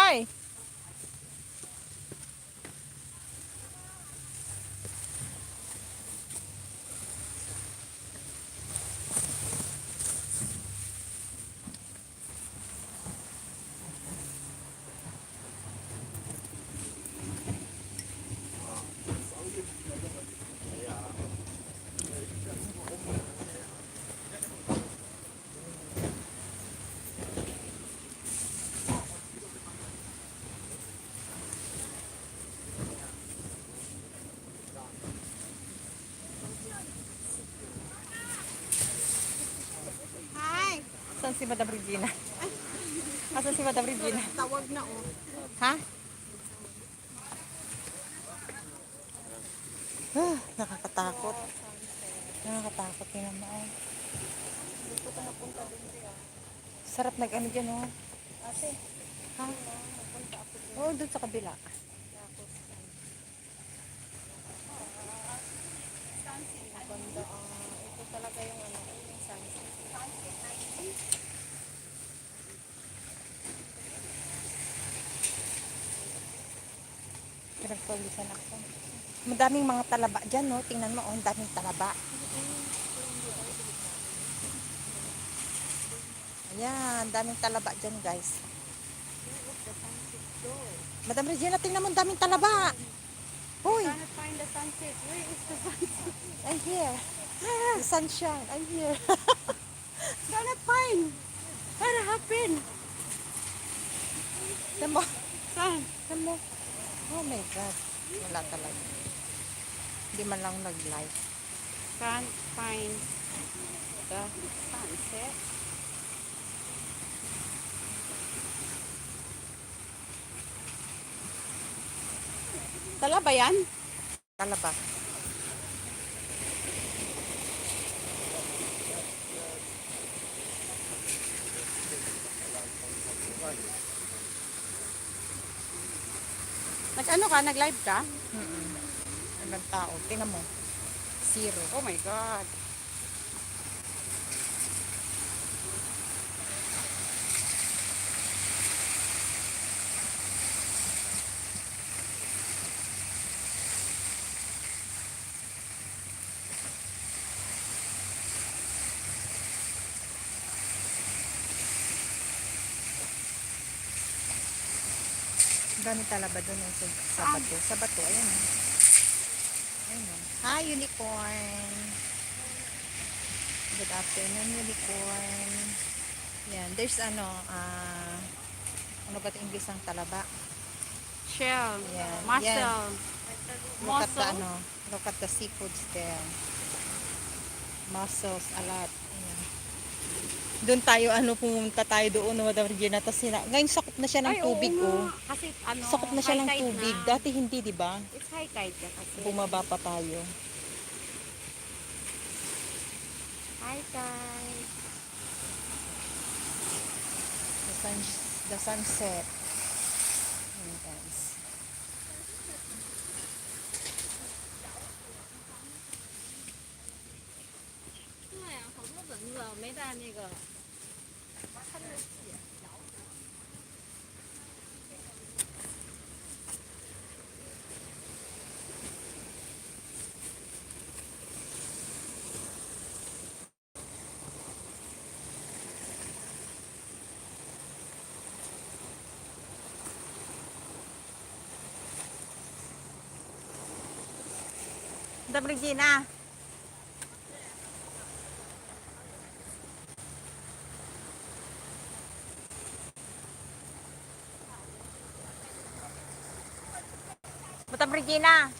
Hoy! Hi! Saan si Madam Regina? Asan si Madam Regina? Tawag na oh. Ha? Nakakatakot. Nakakatakot din naman. Gusto ko mapunta din siya. Sarap nag-ano dyan, oh. Ate, Ha? mapunta ako din. Oo, doon sa kabila. Tapos, maganda. Ito talaga yung ano, yung sunset. Pinagpawisan ako. Madaming mga talaba dyan, no? Tingnan mo, oh, ang daming talaba. Ayan, daming talaba dyan, guys. Madam Regina, tingnan mo, ang daming talaba. Hoy, Cannot find the sunset. Where is the sunset? I'm here. The sunshine, I'm here. Cannot find. What happened? Tingnan mo, Saan? tingnan mo. Oh my God. Wala talaga. Hindi man lang nag-live. Can't find the sunset. Talaba yan? Talaba. Nag-ano ka? Nag-live ka? Ilang tao. Tingnan mo. Zero. Oh my God. Dami talaba doon yung sa bato. Sa bato, ayan. Ayan. Hi, unicorn. Good afternoon, unicorn. Yan, there's ano ba ito English ang talaba? Shell. Yan. Mussel. Look at the, Mussel. look at the seafoods there. Mussels, a lot. Ayan. Doon tayo, pumunta tayo doon, Madam Regina. Tapos ngayon sakop na siya ng Ay, tubig, oo oh. nga. Kasi ano, Sakop na siya ng high tide tubig. na. Dati hindi, di ba? It's high tide na kasi. Bumaba pa tayo. High tide. The sunset. Ayan, guys. 对啊，好多蚊子，我没带那个。Madam Regina. Madam Regina.